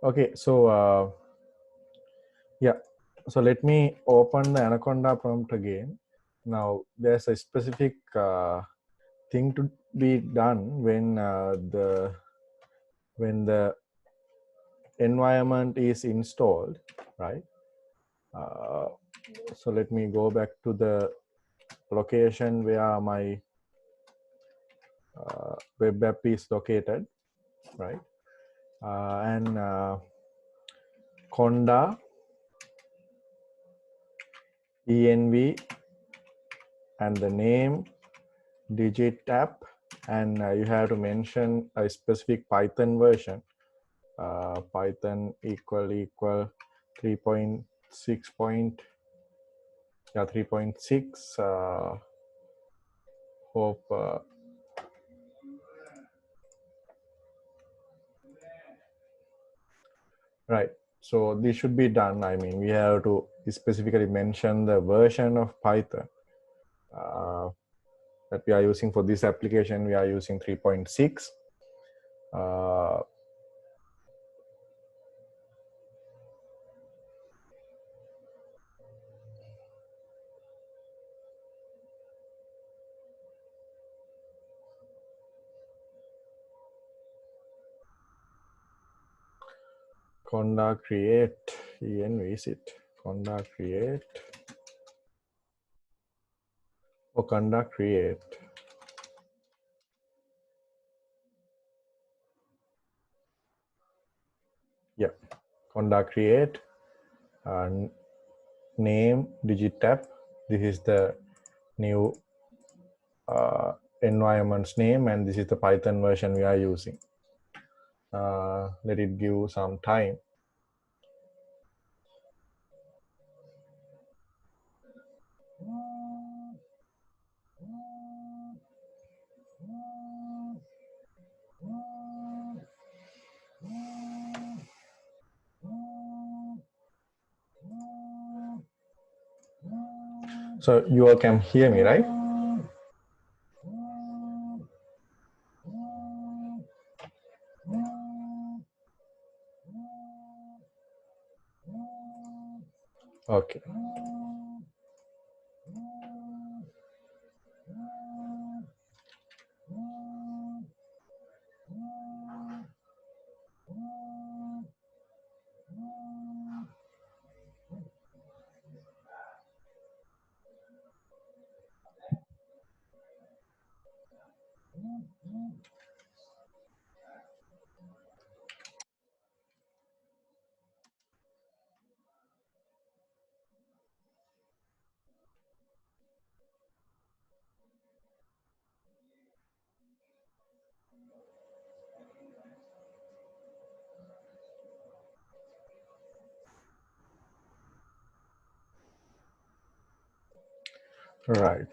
Okay, so yeah, so let me open the Anaconda prompt again. Now there's a specific thing to be done when the environment is installed, right? So let me go back to the location where my web app is located, right? And conda env and the name digit app, and you have to mention a specific Python version. Python equal 3.6 3.6. Hope right. So this should be done. I mean, we have to specifically mention the version of Python that we are using for this application. We are using 3.6. Conda create env is it? Conda create or conda create. Yeah, conda create and name digit tab. This is the new environment's name, and this is the Python version we are using. Let it give some time. So you all can hear me, right? Okay. Right.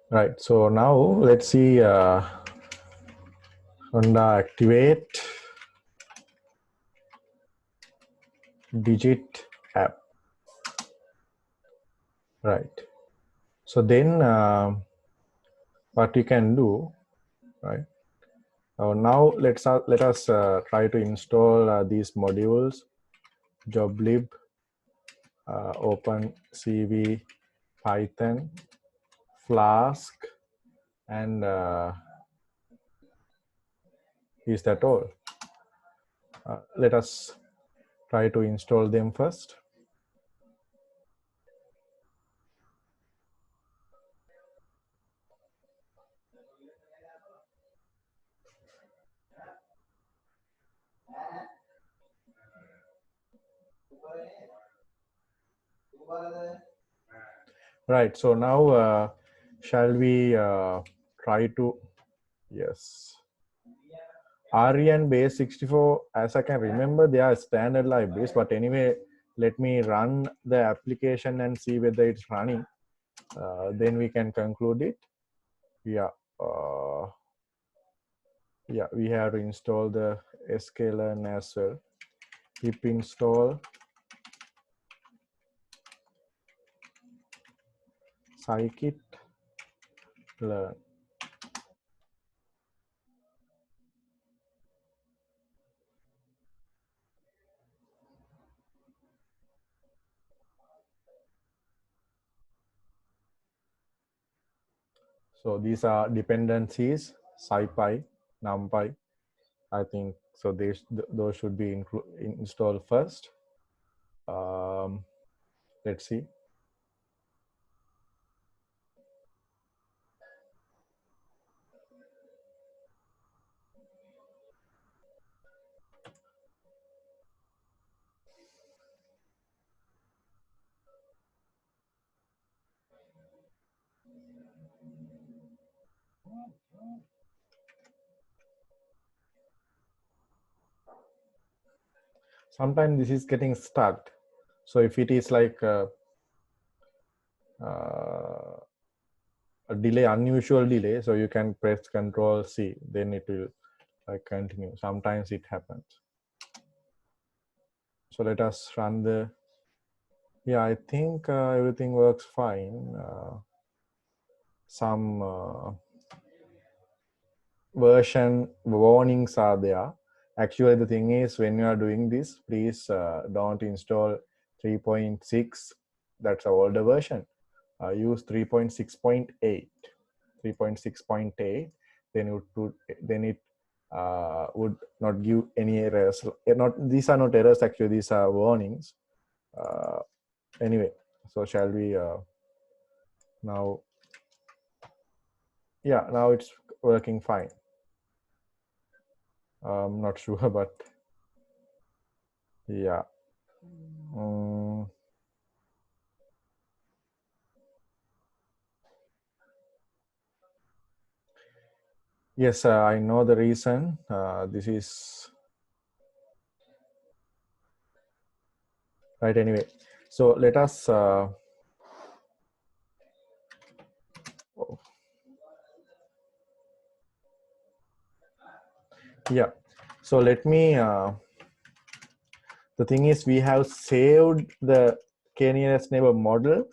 Right. So now let's see Conda activate digit app. Right. So then what you can do, right? Now let us try to install these modules: joblib, open cv, Python, Flask, and is that all? Let us try to install them first. Right. So now shall we try to, yes. RE and base 64, as I can remember, they are standard libraries, but anyway, let me run the application and see whether it's running. Then we can conclude it. Yeah. Yeah, we have to install the sklearn as well. Pip install scikit-learn. So these are dependencies, scipy, numpy. I think so. Those should be installed first. Let's see. Sometimes this is getting stuck. So if it is like a delay, unusual delay, so you can press Control C, then it will continue. Sometimes it happens. So let us run the. Yeah, I think everything works fine. Some version warnings are there. Actually, the thing is, when you are doing this, please don't install 3.6. That's an older version. Use 3.6.8. 3.6.8. Then it would not give any errors. These are not errors. Actually, these are warnings. Anyway, so shall we now? Yeah, now it's working fine. I'm not sure, but yeah. Yes, I know the reason. This is right anyway. So let us. Yeah. So let me. The thing is, we have saved the k-nearest neighbor model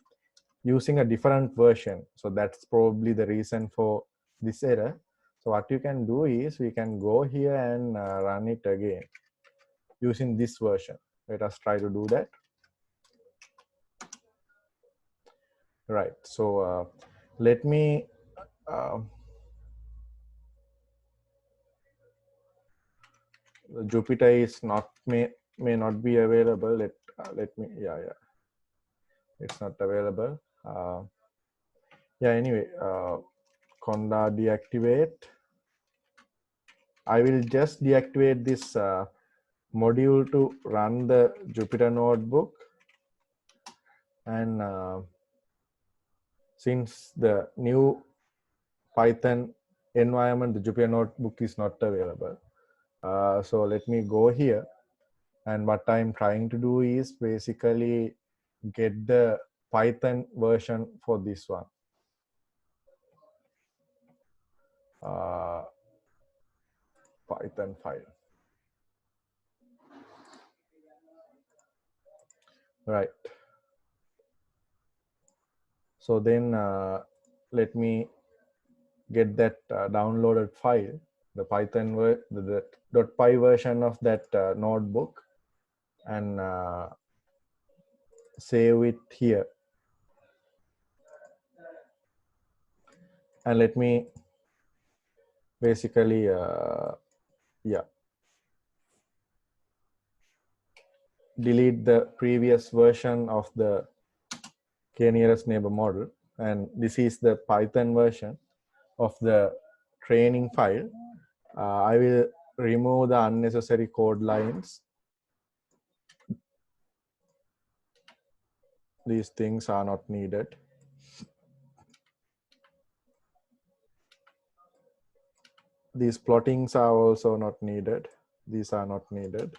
using a different version. So that's probably the reason for this error. So what you can do is we can go here and run it again using this version. Let us try to do that. Right. So let me. Jupyter is not may not be available. Let me. Yeah. It's not available. Yeah. Anyway, Conda deactivate. I will just deactivate this module to run the Jupyter notebook, and since the new Python environment, the Jupyter notebook is not available. So let me go here, and what I'm trying to do is basically get the Python version for this one. Python file. Right. So then let me get that downloaded file, the Python the .py version of that notebook, and save it here. And let me basically, yeah, delete the previous version of the k-nearest neighbor model. And this is the Python version of the training file. I will remove the unnecessary code lines. These things are not needed. These plottings are also not needed. These are not needed.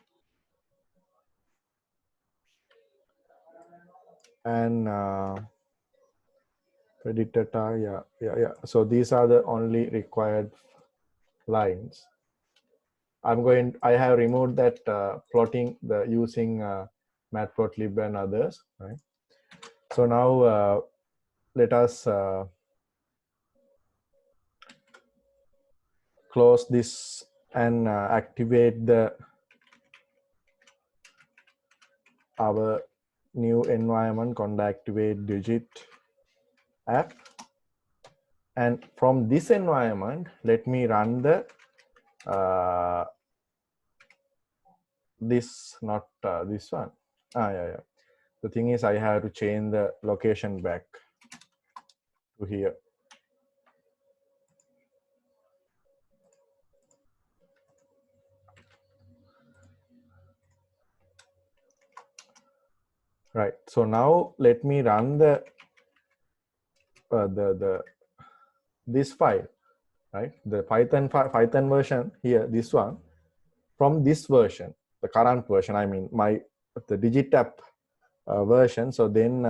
and predicted tag. Yeah. So these are the only required lines. I have removed that plotting the using matplotlib and others, right? So now let us close this and activate our new environment conda activate digit app. And from this environment, let me run the this, not this one. Yeah. The thing is, I have to change the location back to here. Right. So now let me run this file, right? The Python version here, this one, from this version, the current version. I mean, the digit app version. So then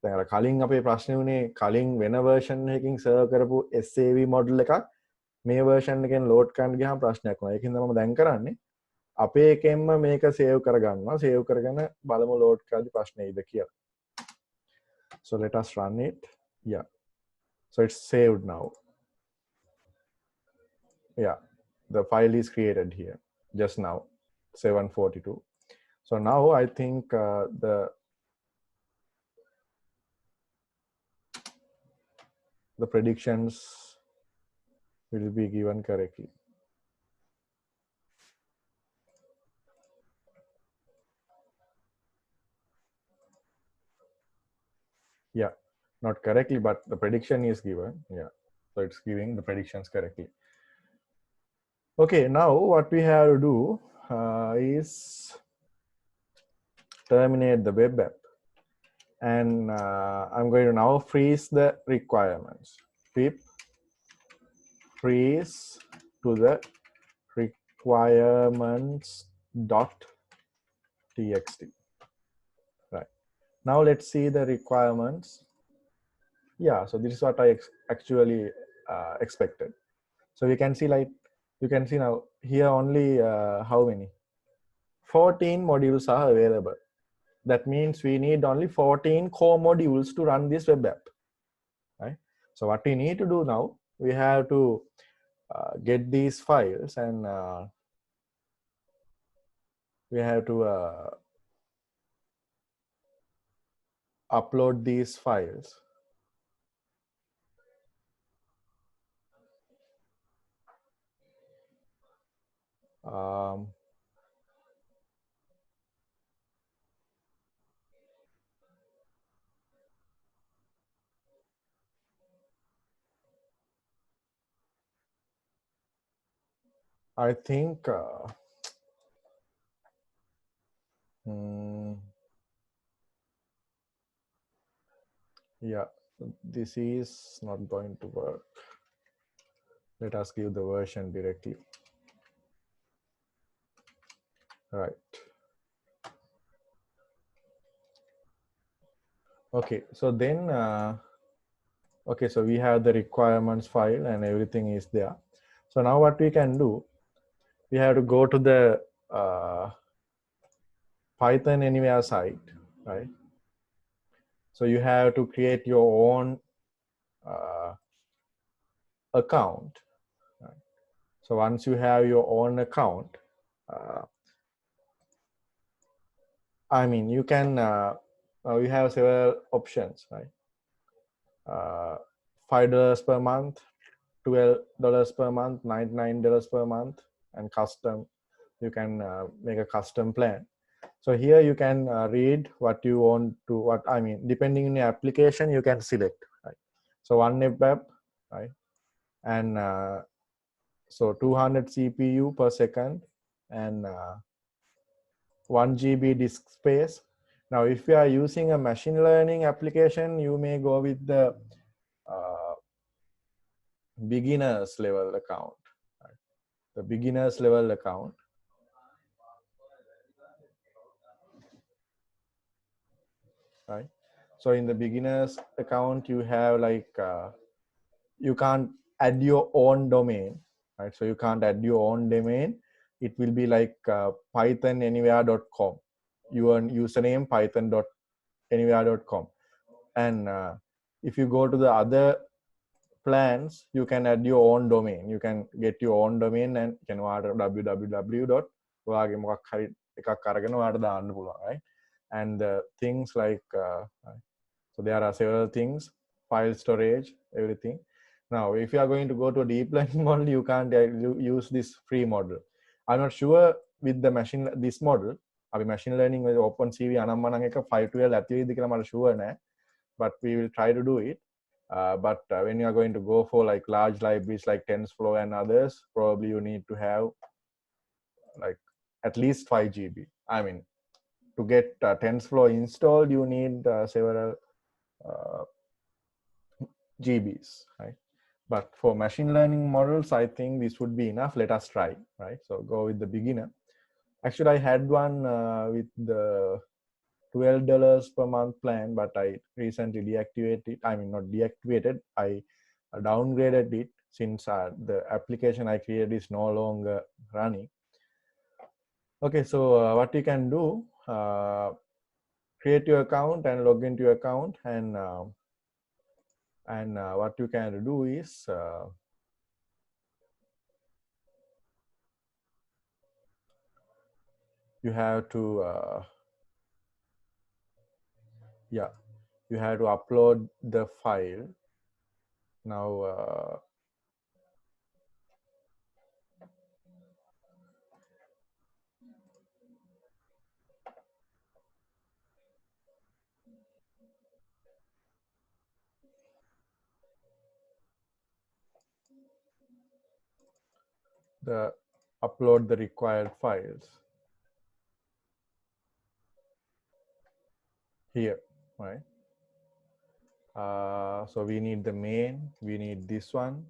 කලින් අපේ ප්‍රශ්නේ උනේ කලින් වෙන version එකකින් serve කරපු SAV model එකක් මේ version එකෙන් load කරන්න ගියාම ප්‍රශ්නයක් වුණා. ඒකින්ද මම දැන් කරන්නේ අපේ එකෙන්ම මේක save කරගන්නවා. save කරගෙන බලමු load කරද්දි ප්‍රශ්නේයිද කියලා. So let us run it. Yeah. So it's saved now. Yeah. The file is created here just now, 742. So now I think the predictions will be given correctly. Yeah, not correctly, but the prediction is given. Yeah, so it's giving the predictions correctly. Okay, now what we have to do is terminate the web app. And I'm going to now freeze the requirements. Pip freeze to the requirements.txt. Right. Now let's see the requirements. Yeah, so this is what I actually expected. So we can see, like, you can see now here only how many? 14 modules are available. That means we need only 14 core modules to run this web app, right? So what we need to do now, we have to get these files and we have to upload these files. I think yeah, this is not going to work. Let us give the version directly. Right. Okay, so then okay, so we have the requirements file and everything is there. So now what we can do, we have to go to the PythonAnywhere site, right? So you have to create your own account. Right? So once you have your own account, I mean, you can, you have several options, right? $5 per month, $12 per month, $99 per month, and custom. You can make a custom plan. So here you can read what you want to, what I mean, depending on your application, you can select, right? So one web app, right? And so 200 CPU per second and 1 GB disk space. Now, if you are using a machine learning application, you may go with the beginners level account, right? The beginners level account. right? So in the beginner's account, you have like you can't add your own domain, right? So you can't add your own domain. It will be like pythonanywhere.com, your username python.anywhere.com. And if you go to the other plans, you can add your own domain. You can get your own domain and you can www. right? And things like so there are several things, file storage, everything. Now if you are going to go to a deep learning model, you can't use this free model. I'm not sure with the machine this model අපි machine learning with OpenCV අනම්මනම් එක 512 ඇති වෙයිද කියලා මට sure නැහැ, but we will try to do it. But when you are going to go for like large libraries like TensorFlow and others, probably you need to have like at least 5 GB. I mean, to get TensorFlow installed, you need several GBs, right? But for machine learning models, I think this would be enough. Let us try, right? So go with the beginner. Actually, I had one with the $12 per month plan, but I recently deactivated it. I mean, not deactivated, I downgraded it since the application I created is no longer running. Okay, so what you can do, create your account and log into your account, and what you can do is you have to you have to upload the file. Now upload the required files here, right? So we need the main, we need this one,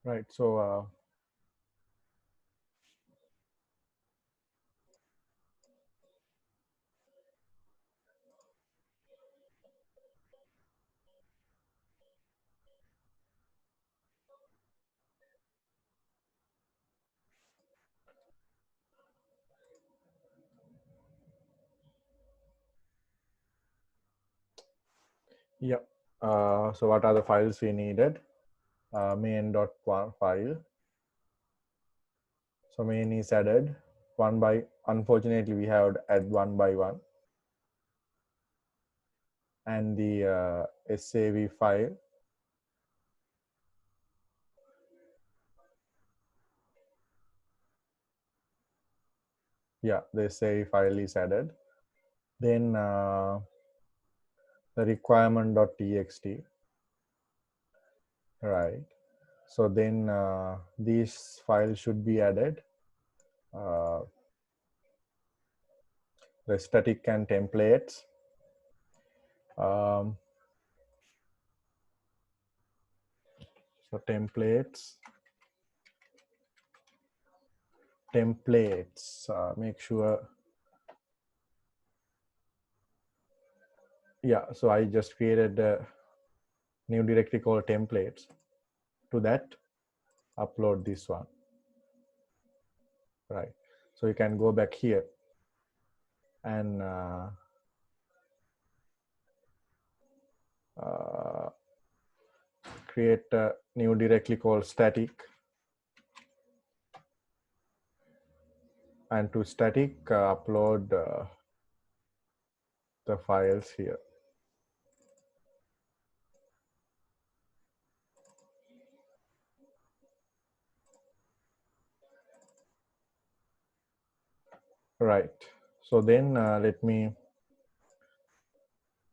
right? So yeah. So what are the files we needed? Main.1 file. So main is added one by, unfortunately we have to add one by one. And the SAV file, yeah, the SAV file is added. Then the requirement.txt, right? So then these files should be added. The static and templates. So templates, make sure. Yeah, so I just created a new directory called templates. To that, upload this one, right? So you can go back here and create a new directory called static, and to static upload the files here. Right. So then let me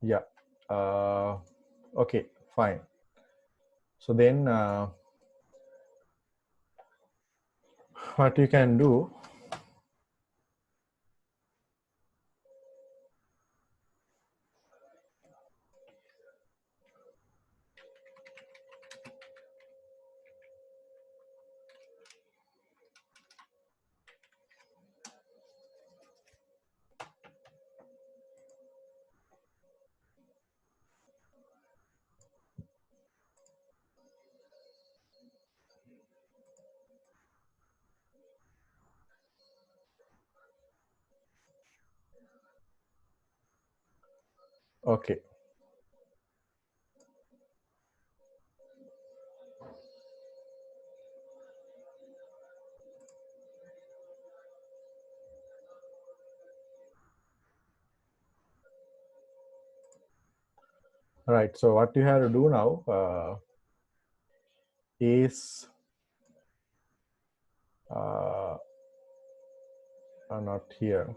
Yeah. Okay, fine. So then what you can do, okay. All right. So what you have to do now is not here.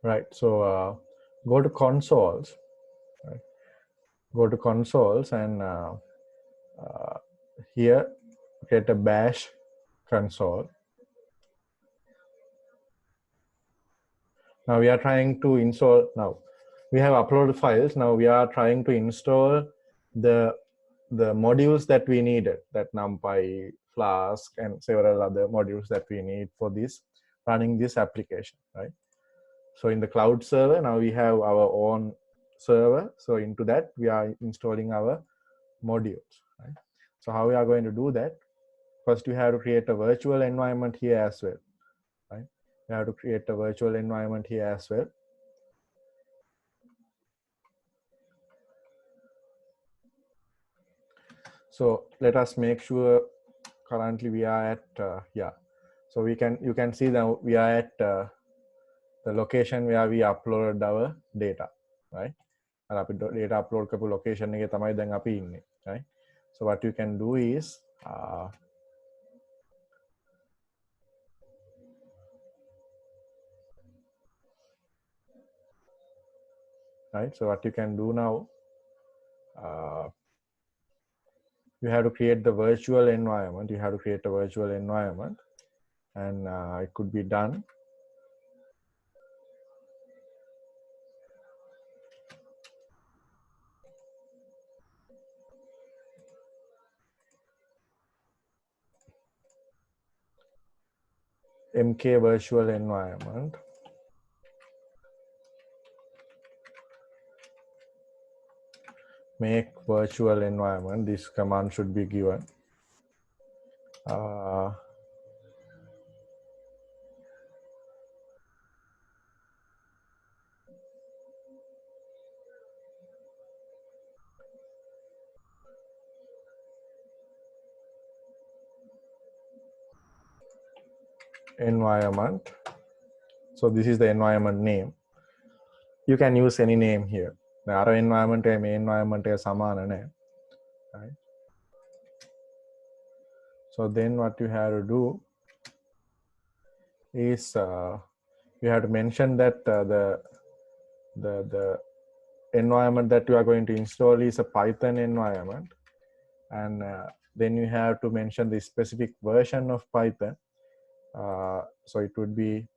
Right. So go to consoles. Right? Go to consoles and here get a bash console. Now we are trying to install. Now we have uploaded files. Now we are trying to install the modules that we needed, that NumPy, Flask, and several other modules that we need for this running this application, right? So in the cloud server, now we have our own server. So into that, we are installing our modules, right? So how we are going to do that? First, you have to create a virtual environment here as well, right? You have to create a virtual environment here as well. So let us make sure currently we are at, yeah. So you can see that we are at the location where we uploaded our data, right? And අපි data upload කරපු location එකේ තමයි දැන් අපි ඉන්නේ, right? So what you can do is right? So what you can do now, you have to create the virtual environment. You have to create a virtual environment, and it could be done. MK virtual environment. Make virtual environment. This command should be given. Environment. So this is the environment name. You can use any name here. The other environment and main environment is සමාන නේ, right? So then what you have to do is you have to mention that the environment that you are going to install is a Python environment, and then you have to mention the specific version of Python. So it would be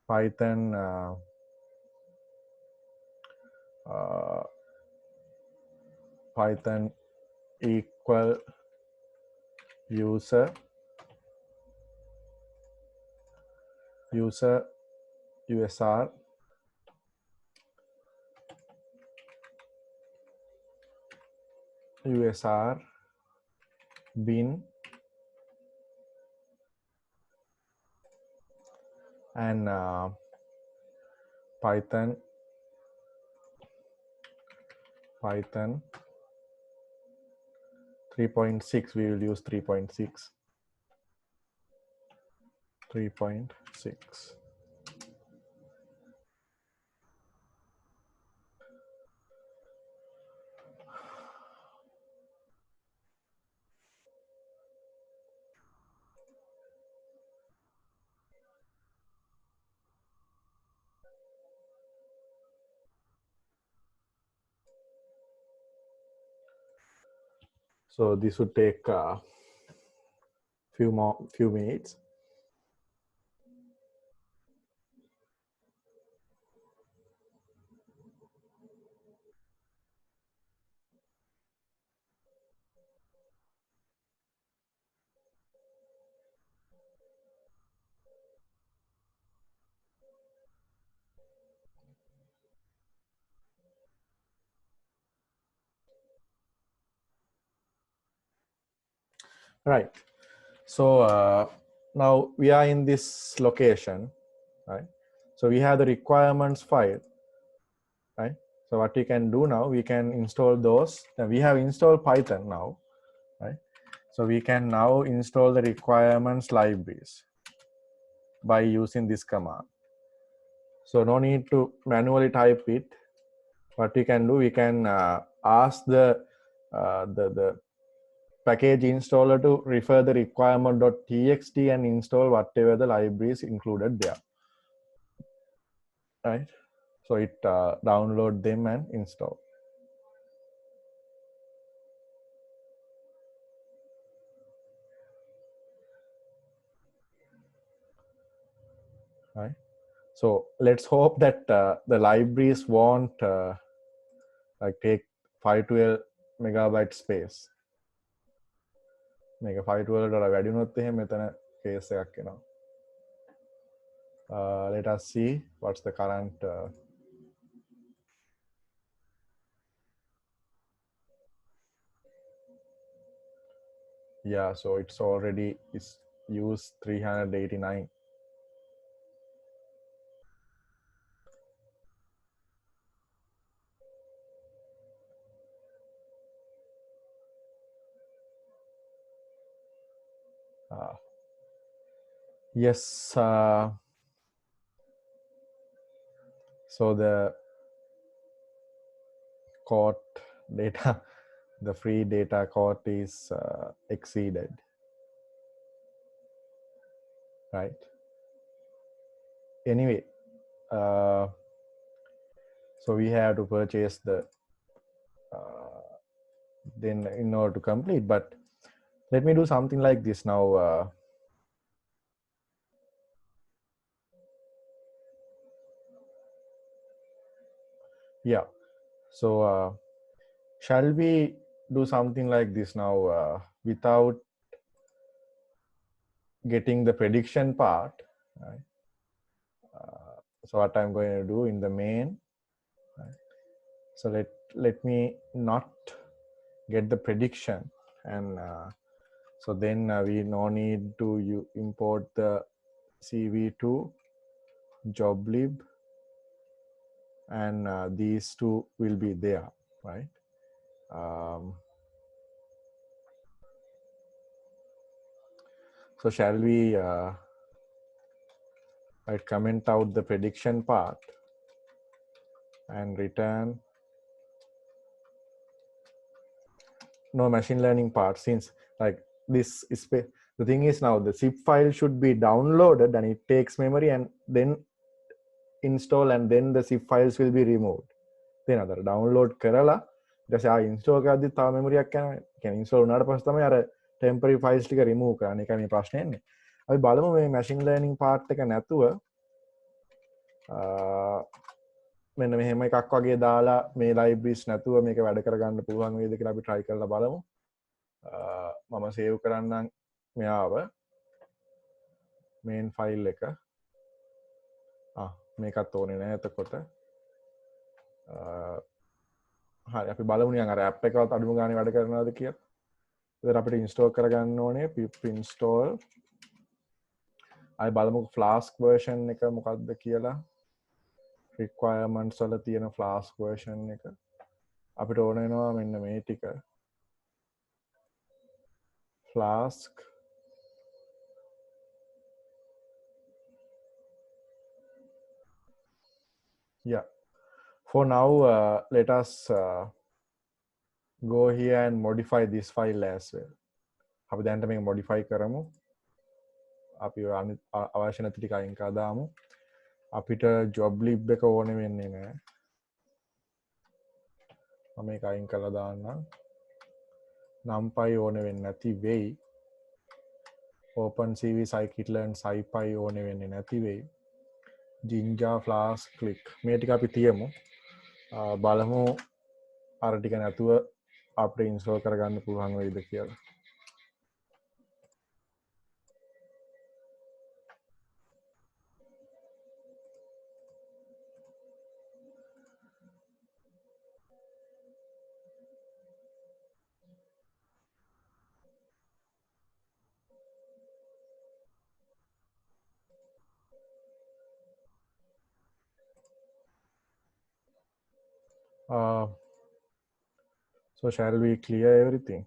Python Python equal user USR bin and Python 3.6. We will use 3.6. 3.6. So this would take a few minutes. Right. So now we are in this location, right? So we have the requirements file, right? So what we can do now, we can install those. Now we have installed Python now, right? So we can now install the requirements libraries by using this command. So no need to manually type it. What we can do, we can ask the package installer to refer the requirement.txt and install whatever the libraries included there, right? So it download them and install, right? So let's hope that the libraries won't like take 512 megabyte space. මේක 512 වලට වැඩි වුණොත් එහෙම මෙතන case එකක් එනවා. Let us see what's the current yeah, so it's already is used 389. Yes, so the court data, the free data court is exceeded, right? Anyway, so we have to purchase the then in order to complete, but let me do something like this now. Yeah, so shall we do something like this now without getting the prediction part, right? So what I'm going to do in the main, right? So let me not get the prediction, and so then we no need to import the cv2 joblib, and these two will be there, right? So shall we comment out the prediction part and return no machine learning part, since like this is the thing is now the zip file should be downloaded and it takes memory and then install, and then the zip files will be removed. Then other download කරලා ඊට පස්සේ install කරද්දි තව memory එකක් යනවා. කියන්නේ install වුණාට පස්සේ තමයි අර temporary files ටික remove කරන්නේ. ඒකයි මේ ප්‍රශ්නේ එන්නේ. අපි බලමු මේ machine learning part එක නැතුව මෙන්න මෙහෙම එකක් වගේ දාලා මේ libraries නැතුව මේක වැඩ කරගන්න පුළුවන් වේද කියලා අපි try කරලා බලමු. මම save කරන්නම් මෙයාව main file එක. මේකත් ඕනේ නැහැ එතකොට. හරි අපි බලමු නිකන් අර app එකවත් අඩුම ගානේ වැඩ කරනවද කියලා. ඉතින් අපිට install කරගන්න ඕනේ pip install. අය බලමු flask version එක මොකක්ද කියලා. requirements වල තියෙන flask version එක. අපිට ඕන වෙනවා මෙන්න මේ ටික. flask Yeah, for now let us go here and modify this file as well. අපි දැන්ට මේක modify කරමු. අපි අවශ්‍ය නැති ටික අයින් කරලා දාමු. අපිට job lib එක ඕනේ වෙන්නේ නැහැ. මම මේක අයින් කරලා දාන්නම්. numpy ඕනේ වෙන්නේ නැති වෙයි. OpenCV scikit-learn scipy ඕනේ වෙන්නේ නැති වෙයි. Jinja flask click මේ ටික අපි තියමු. බලමු අර ටික නැතුව අපිට install කරගන්න පුළුවන් වෙයිද කියලා. So shall we clear everything?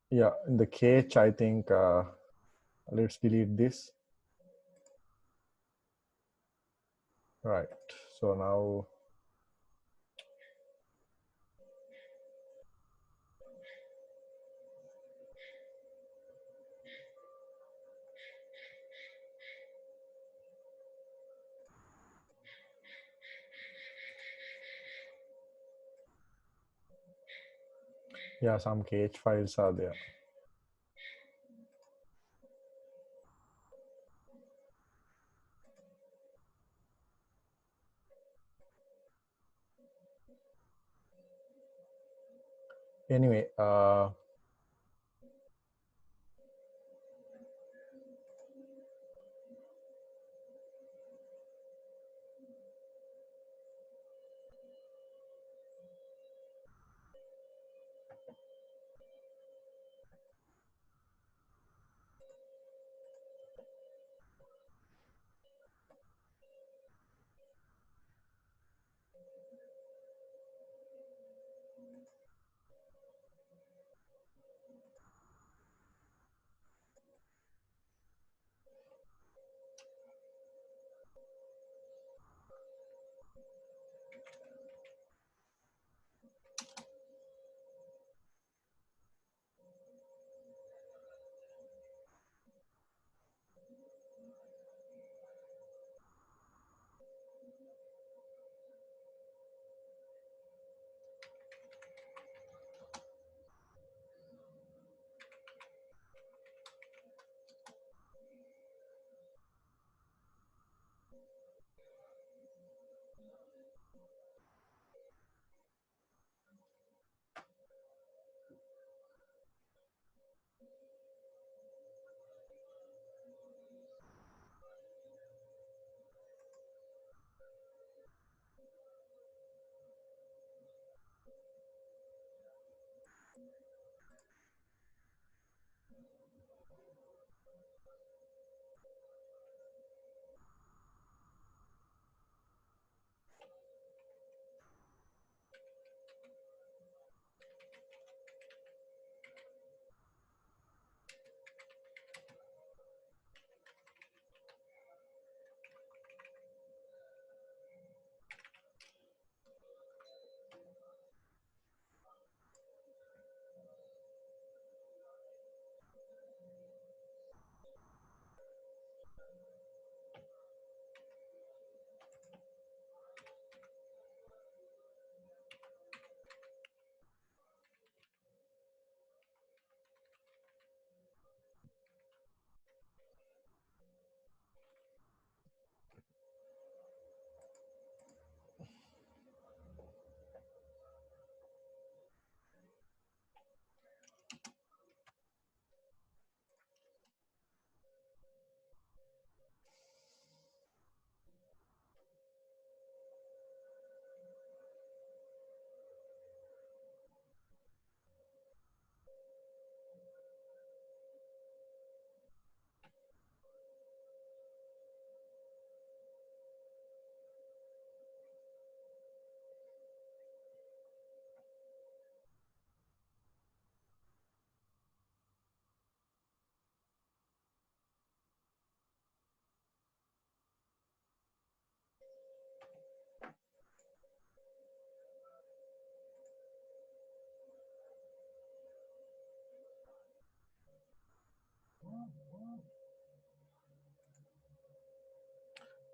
Yeah, in the cache, I think let's delete this. Right. So now yeah, some cache files are there. Anyway,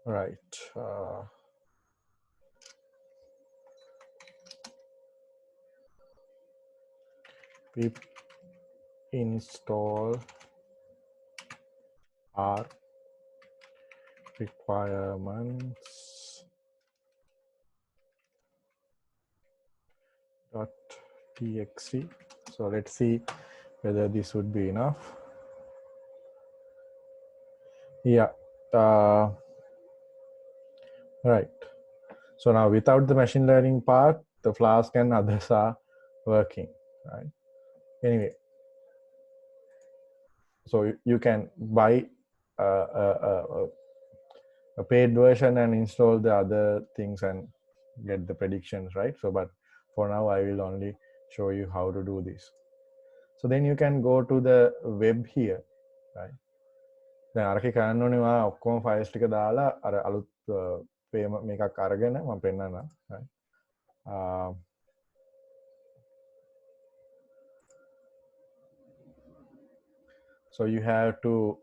Right. Pip install R requirements dot txt. So let's see whether this would be enough. Yeah. Right. So now without the machine learning part, the Flask and others are working. Right. Anyway, so you can buy a paid version and install the other things and get the predictions, right? So, but for now, I will only show you how to do this. So then you can go to the web here, right? දැන් අරක කරන්න ඕනේ මම ඔක්කොම files ටික දාලා අර අලුත් මේකක් අරගෙන මම පෙන්නන්න. right? So you have to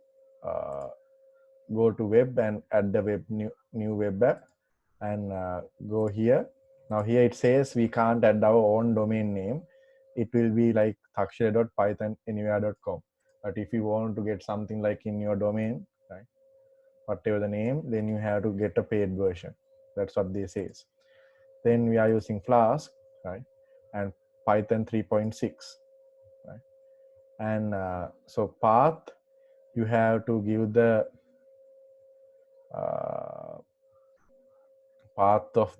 go to web and add the web new web app and go here. Now here it says we can't add our own domain name. It will be like thakshaya.pythonanywhere.com. But if you want to get something like in your domain, right, whatever the name, then you have to get a paid version. That's what they says. Then we are using Flask, right, and Python 3.6, right, and so path, you have to give the path of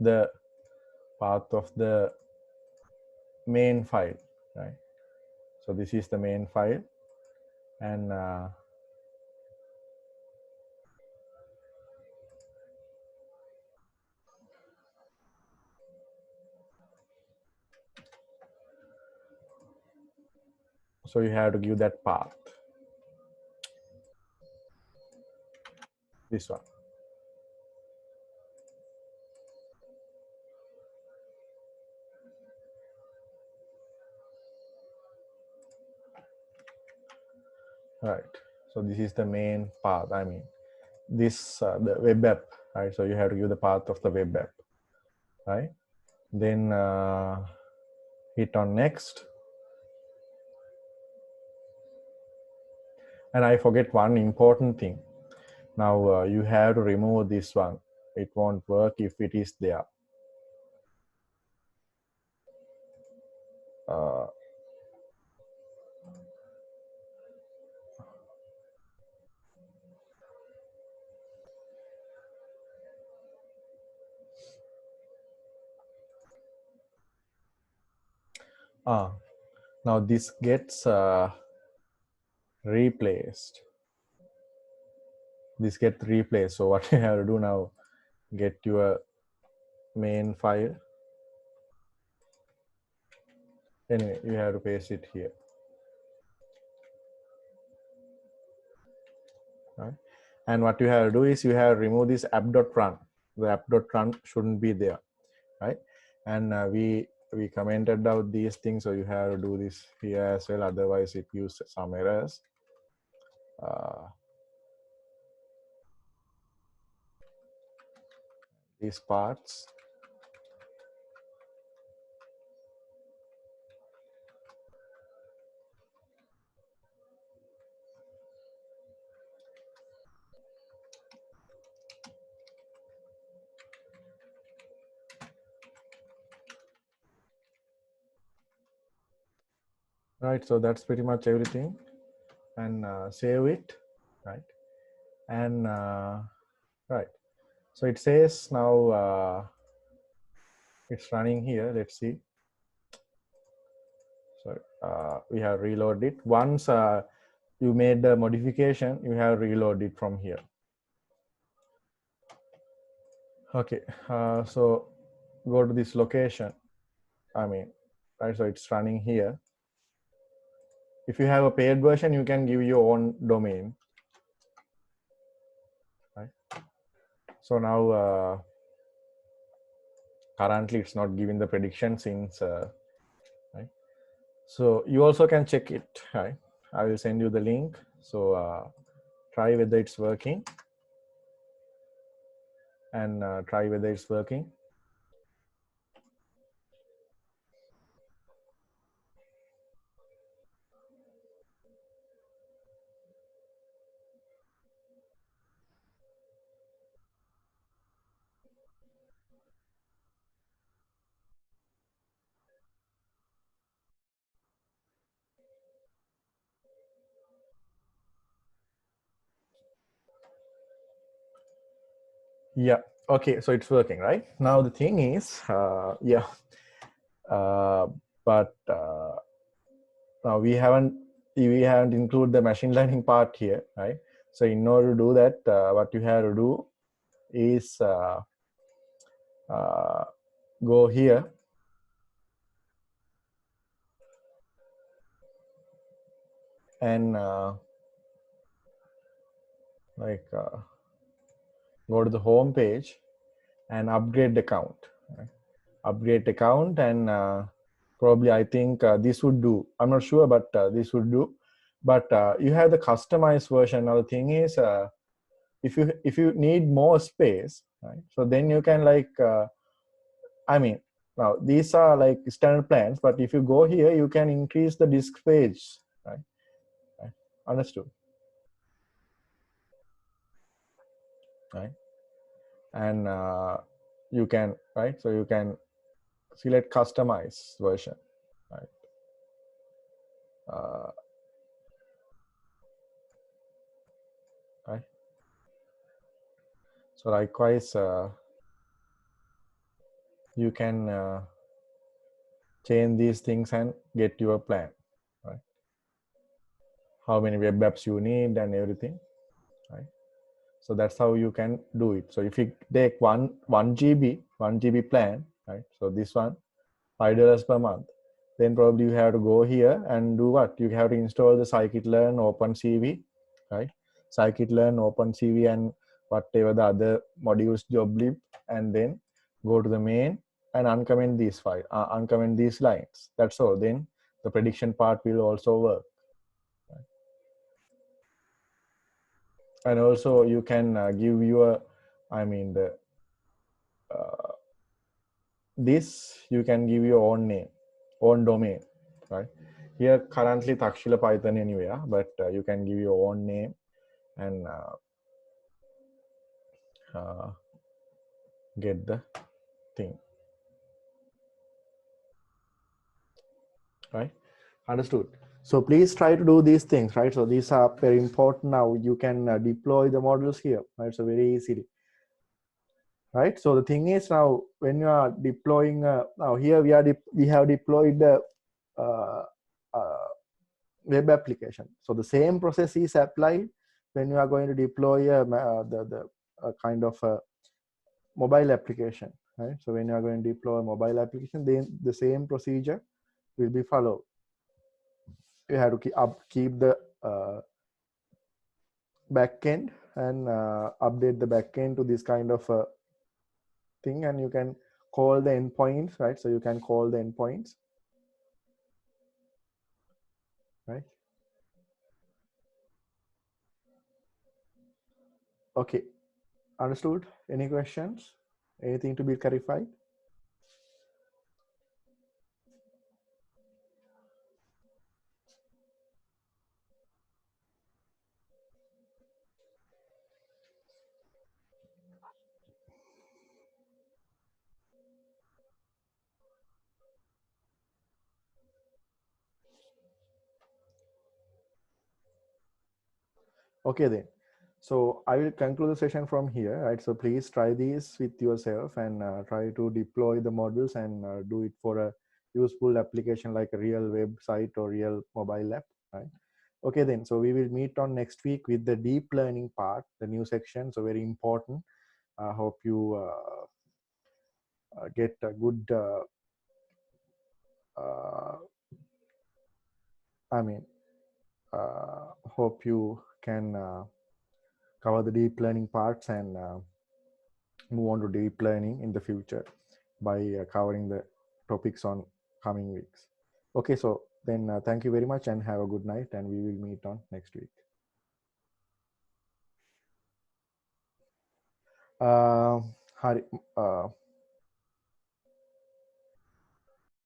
the main file, right? So this is the main file, and so you have to give that path, this one. Right. So this is the main path. I mean, this the web app, right? So you have to give the path of the web app, right? Then hit on next. And I forget one important thing. Now you have to remove this one. It won't work if it is there. Now this gets replaced. This gets replaced. So what you have to do now, get your main file. Anyway, you have to paste it here. Right? And what you have to do is you have to remove this app.run. The app.run shouldn't be there, right? And we commented out these things, so you have to do this here as well. Otherwise, it gives some errors. These parts. Right, so that's pretty much everything, and save it, right? And right, so it says now it's running here. Let's see. So we have reloaded it. Once you made the modification, you have reloaded it from here. Okay, so go to this location. I mean, right, so it's running here. If you have a paid version, you can give your own domain, right? So now currently it's not giving the prediction since right? So you also can check it, right? I will send you the link. So try whether it's working. and try whether it's working. Yeah. Okay. So it's working, right? Now the thing is, yeah. Uh, but now we haven't included the machine learning part here, right? So in order to do that, what you have to do is go here and like go to the home page and upgrade the account. Right? Upgrade account and probably I think this would do. I'm not sure, but this would do. But you have the customized version. Now the thing is, if you need more space, right? So then you can like I mean, now these are like standard plans, but if you go here, you can increase the disk space, right? Right. Understood, right? And you can, right? So you can select customize version, right? Uh, right. So likewise, you can change these things and get your plan, right? How many web apps you need and everything, right? So that's how you can do it. So if you take one GB plan, right? So this one $5 per month, then probably you have to go here and do what? You have to install the scikit-learn, OpenCV, right? Scikit-learn, OpenCV, and whatever the other modules joblib, and then go to the main and uncomment these uncomment these lines. That's all. Then the prediction part will also work. Right? And also you can give your, I mean the this you can give your own name, own domain, right? Here currently Takshila Python anywhere, but you can give your own name and get the thing, right? Understood. So please try to do these things, right? So these are very important. Now you can deploy the models here, right? So very easily, right? So the thing is, now when you are deploying, now here we have deployed the uh, uh, web application. So the same process is applied when you are going to deploy the kind of a mobile application, right? So when you are going to deploy a mobile application, then the same procedure will be followed. You have to keep the backend and update the backend to this kind of thing, and you can call the endpoints, right? So you can call the endpoints, right? Okay, understood. Any questions? Anything to be clarified? Okay then. So I will conclude the session from here, right? So please try these with yourself and try to deploy the models and do it for a useful application like a real website or real mobile app, right? Okay then. So we will meet on next week with the deep learning part, the new section. So very important. I hope you get a good, I mean, hope you can cover the deep learning parts and move on to deep learning in the future by covering the topics on coming weeks. Okay, so then thank you very much and have a good night, and we will meet on next week. Uh, Hari,